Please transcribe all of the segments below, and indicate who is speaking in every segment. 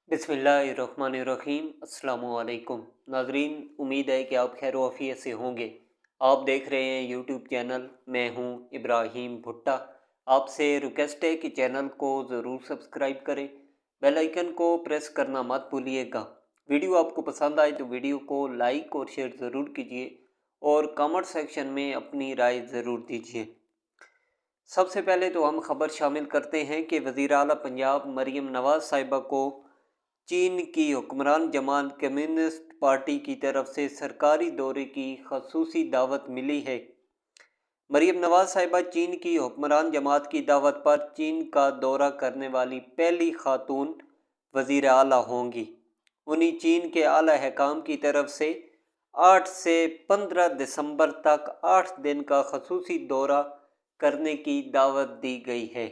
Speaker 1: बिस्मिल्लाहिर्रहमानिर्रहीम। अस्सलामुअलैकुम नाजरीन, उम्मीद है कि आप खैर आफियत से होंगे। आप देख रहे हैं यूट्यूब चैनल, मैं हूं इब्राहिम भुट्टा। आपसे रिक्वेस्ट है कि चैनल को ज़रूर सब्सक्राइब करें, बेल आइकन को प्रेस करना मत भूलिएगा। वीडियो आपको पसंद आए तो वीडियो को लाइक और शेयर ज़रूर कीजिए और कमेंट सेक्शन में अपनी राय ज़रूर दीजिए। सबसे पहले तो हम खबर शामिल करते हैं कि वज़ीर आला पंजाब मरीम नवाज़ साहिबा को चीन की हुक्मरान जमात कम्युनिस्ट पार्टी की तरफ से सरकारी दौरे की खसूसी दावत मिली है। मरीम नवाज साहिबा चीन की हुक्मरान जमात की दावत पर चीन का दौरा करने वाली पहली खातून वज़ीर आला होंगी। उन्हीं चीन के आला हकाम की तरफ से 8 से 15 दिसंबर तक 8 दिन का खसूसी दौरा करने की दावत दी गई है।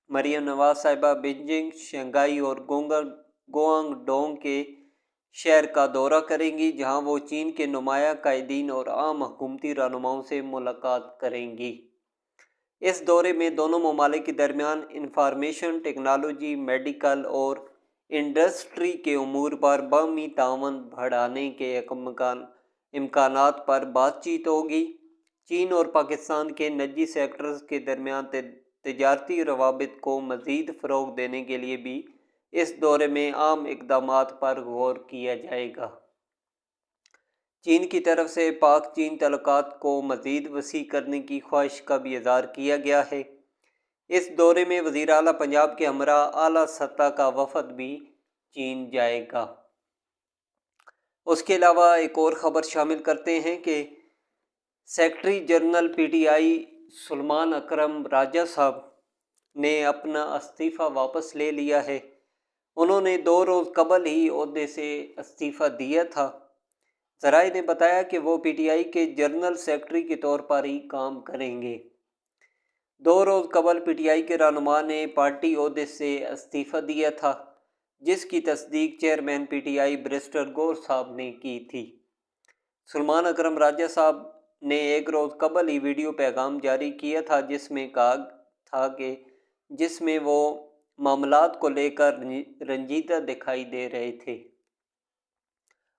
Speaker 1: मरीम नवाज साहिबा बीजिंग, शंघाई और गुआंगडोंग के शहर का दौरा करेंगी, जहां वो चीन के नुमाया कायदीन और आम हुकूमती रहनुमाओं से मुलाकात करेंगी। इस दौरे में दोनों ममालिक के दरमियान इंफॉर्मेशन टेक्नोलॉजी, मेडिकल और इंडस्ट्री के उमूर पर बाहमी तावन बढ़ाने के इम्कानात पर बातचीत होगी। चीन और पाकिस्तान के निजी सेक्टर्स के दरमियान तजारती रवाबित को मज़ीद फ़रोग़ देने के लिए भी इस दौरे में आम इक़दामात पर गौर किया जाएगा। चीन की तरफ से पाक चीन तल्लुकात को मज़ीद वसी करने की ख्वाहिश का भी इज़हार किया गया है। इस दौरे में वज़ीर आला पंजाब के हमरा आला सतह का वफ़द भी चीन जाएगा। उसके अलावा एक और ख़बर शामिल करते हैं कि सेक्रेटरी जनरल PTI सुलेमान अकरम राजा साहब ने अपना इस्तीफ़ा वापस ले लिया है। उन्होंने 2 रोज़ कबल ही ओहदे से इस्तीफ़ा दिया था। ज़राए ने बताया कि वो PTI के जनरल सेक्रेटरी के तौर पर ही काम करेंगे। 2 रोज़ कबल PTI के रहनुमा ने पार्टी ओहदे से इस्तीफ़ा दिया था, जिसकी तस्दीक चेयरमैन PTI बैरिस्टर गौर साहब ने की थी। सुलेमान अकरम राजा साहब ने 1 रोज़ कबल ही वीडियो पैगाम जारी किया था, जिसमें कहा था कि जिसमें वो मामलात को लेकर रंजीदा दिखाई दे रहे थे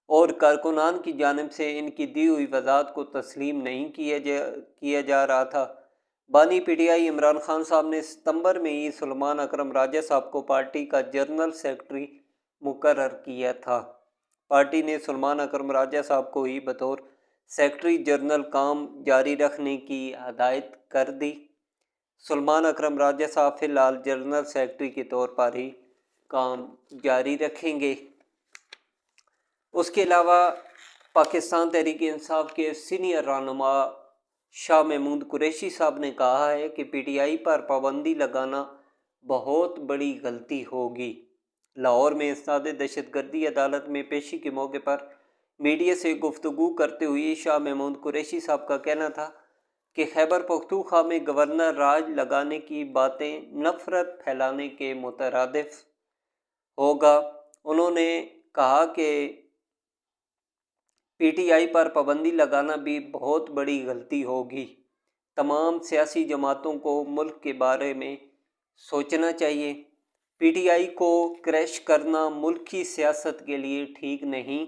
Speaker 1: और कारकुनान की जानिब से इनकी दी हुई वज़ाहत को तस्लीम नहीं किया जा रहा था। बानी PTI इमरान खान साहब ने सितंबर में ही सुलेमान अकरम राजा साहब को पार्टी का जनरल सेक्रेटरी मुकर्रर किया था। पार्टी ने सुलेमान अकरम राजा साहब को ही बतौर सेक्रेटरी जनरल काम जारी रखने की हदायत कर दी। सुलेमान अकरम राजा साहब फ़िलहाल जनरल सेक्रेटरी के तौर पर ही काम जारी रखेंगे। उसके अलावा पाकिस्तान तहरीक इंसाफ के सीनियर रहनुमा शाह महमूद कुरैशी साहब ने कहा है कि PTI पर पाबंदी लगाना बहुत बड़ी गलती होगी। लाहौर में इस्नाद दहशतगर्दी अदालत में पेशी के मौके पर मीडिया से गुफ्तगू करते हुए शाह महमूद कुरैशी साहब का कहना था कि खैबर पख्तूनख्वा में गवर्नर राज लगाने की बातें नफ़रत फैलाने के मुतरादिफ होगा। उन्होंने कहा कि PTI पर पाबंदी लगाना भी बहुत बड़ी गलती होगी। तमाम सियासी जमातों को मुल्क के बारे में सोचना चाहिए। PTI को क्रैश करना मुल्क की सियासत के लिए ठीक नहीं।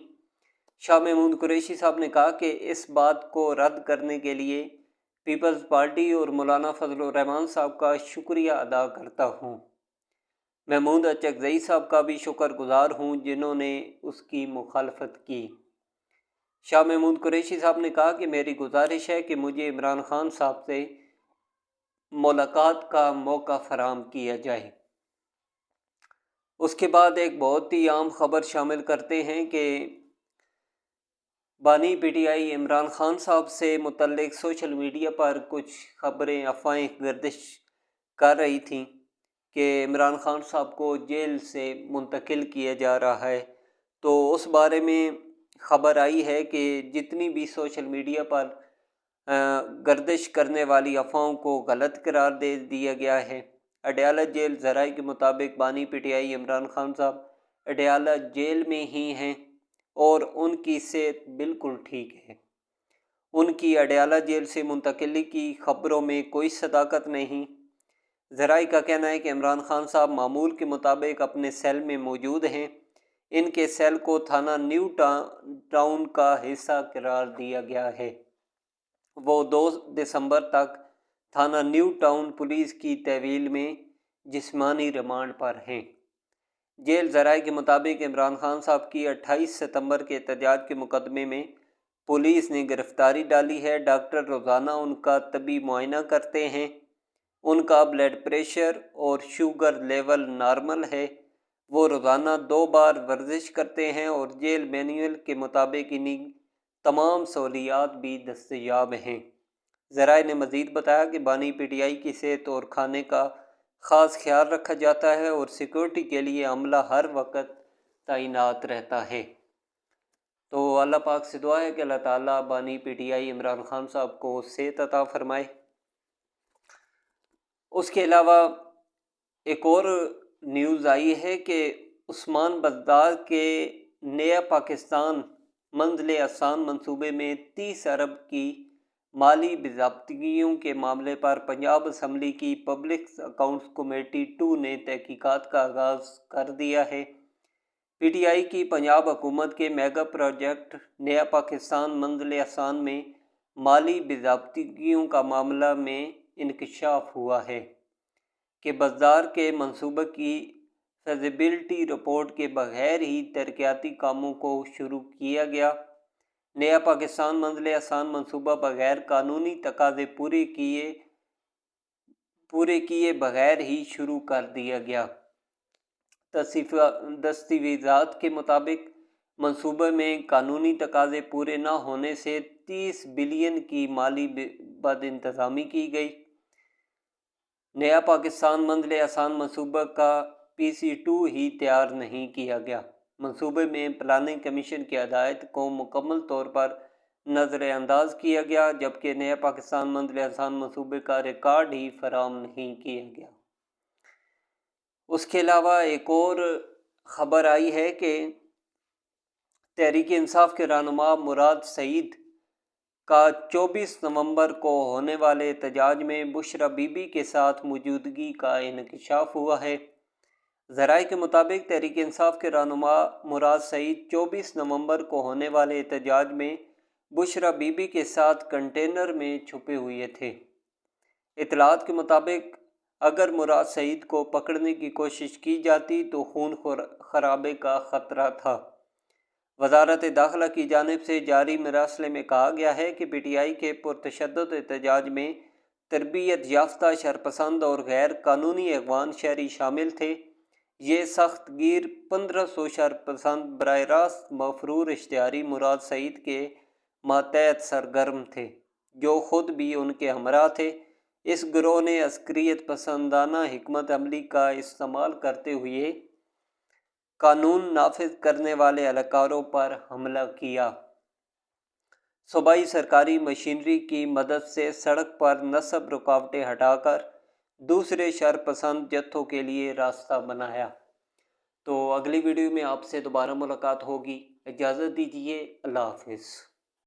Speaker 1: शाह महमूद कुरैशी साहब ने कहा कि इस बात को रद्द करने के लिए पीपल्स पार्टी और मौलाना फजलुर रहमान साहब का शुक्रिया अदा करता हूँ। महमूद अचकज़ई साहब का भी शुक्रगुजार हूँ, जिन्होंने उसकी मुखालफत की। शाह महमूद कुरैशी साहब ने कहा कि मेरी गुजारिश है कि मुझे इमरान खान साहब से मुलाकात का मौका फराहम किया जाए। उसके बाद एक बहुत ही आम खबर शामिल करते हैं कि बानी PTI इमरान खान साहब से मुतल्लिक सोशल मीडिया पर कुछ खबरें, अफवाहें गर्दिश कर रही थीं कि इमरान खान साहब को जेल से मुंतकिल किया जा रहा है। तो उस बारे में ख़बर आई है कि जितनी भी सोशल मीडिया पर गर्दिश करने वाली अफवाहों को गलत करार दे दिया गया है। अडयाला जेल ज़राए के मुताबिक बानी PTI इमरान खान साहब अडयाला जेल में ही हैं और उनकी सेहत बिल्कुल ठीक है। उनकी अडयाला जेल से मुंतकिली की खबरों में कोई सदाकत नहीं। ذرائع کا کہنا ہے کہ عمران خان صاحب معمول کے مطابق اپنے سیل میں موجود ہیں۔ ان کے سیل کو تھانہ نیو ٹاؤن کا حصہ قرار دیا گیا ہے۔ وہ 2 دسمبر تک تھانہ نیو ٹاؤن پولیس کی تحویل میں جسمانی ریمانڈ پر ہیں۔ جیل ذرائع کے مطابق عمران خان صاحب کی 28 ستمبر کے احتجاج کے مقدمے میں پولیس نے گرفتاری ڈالی ہے۔ ڈاکٹر روزانہ ان کا طبی معائنہ کرتے ہیں۔ ان کا بلڈ پریشر اور شوگر لیول نارمل ہے۔ وہ روزانہ 2 بار ورزش کرتے ہیں اور جیل مینول کے مطابق انہیں تمام سہولیات بھی دستیاب ہیں۔ ذرائع نے مزید بتایا کہ بانی پی ٹی آئی کی صحت اور کھانے کا خاص خیال رکھا جاتا ہے اور سیکورٹی کے لیے عملہ ہر وقت تعینات رہتا ہے۔ تو اللہ پاک سے دعا ہے کہ اللہ تعالیٰ بانی P T I Imran Khan صاحب کو صحت عطا فرمائے۔ اس کے علاوہ ایک اور نیوز آئی ہے کہ عثمان بزدار کے نیا پاکستان منزل آسان منصوبے میں 30 ارب کی مالی باضابطگیوں کے معاملے پر پنجاب اسمبلی کی پبلک اکاؤنٹس کمیٹی 2 نے تحقیقات کا آغاز کر دیا ہے۔ پی ٹی آئی کی پنجاب حکومت کے میگا پروجیکٹ نیا پاکستان منزل آسان میں مالی باضابطگیوں کا معاملہ میں انکشاف ہوا ہے کہ بزدار کے منصوبے کی فیزیبلٹی رپورٹ کے بغیر ہی ترقیاتی کاموں کو شروع کیا گیا۔ نیا پاکستان منزل آسان منصوبہ بغیر قانونی تقاضے پورے کیے بغیر ہی شروع کر دیا گیا۔ دستاویزات کے مطابق منصوبے میں قانونی تقاضے پورے نہ ہونے سے 30 بلین کی مالی بد انتظامی کی گئی۔ نیا پاکستان منزل آسان منصوبہ کا PC2 ہی تیار نہیں کیا گیا۔ منصوبے میں پلاننگ کمیشن کی ہدایت کو مکمل طور پر نظر انداز کیا گیا، جبکہ نیا پاکستان منزل آسان منصوبے کا ریکارڈ ہی فراہم نہیں کیا گیا۔ اس کے علاوہ ایک اور خبر آئی ہے کہ تحریک انصاف کے رہنما مراد سعید کا 24 نومبر کو ہونے والے احتجاج میں بشرا بی بی کے ساتھ موجودگی کا انکشاف ہوا ہے۔ ذرائع کے مطابق تحریک انصاف کے رہنما مراد سعید 24 نومبر کو ہونے والے احتجاج میں بشرا بی بی کے ساتھ کنٹینر میں چھپے ہوئے تھے۔ اطلاعات کے مطابق اگر مراد سعید کو پکڑنے کی کوشش کی جاتی تو خون خرابے کا خطرہ تھا۔ وزارت داخلہ کی جانب سے جاری مراسلے میں کہا گیا ہے کہ پی ٹی آئی کے پرتشدد احتجاج میں تربیت یافتہ شرپسند اور غیر قانونی اغوان شہری شامل تھے۔ یہ سخت گیر 1500 شرپسند براہ راست مفرور اشتہاری مراد سعید کے ماتحت سرگرم تھے، جو خود بھی ان کے ہمراہ تھے۔ اس گروہ نے عسکریت پسندانہ حکمت عملی کا استعمال کرتے ہوئے قانون نافذ کرنے والے اہلکاروں پر حملہ کیا۔ صوبائی سرکاری مشینری کی مدد سے سڑک پر نصب رکاوٹیں ہٹا کر دوسرے شرپسند جتھوں کے لیے راستہ بنایا۔ تو اگلی ویڈیو میں آپ سے دوبارہ ملاقات ہوگی۔ اجازت دیجیے، اللہ حافظ۔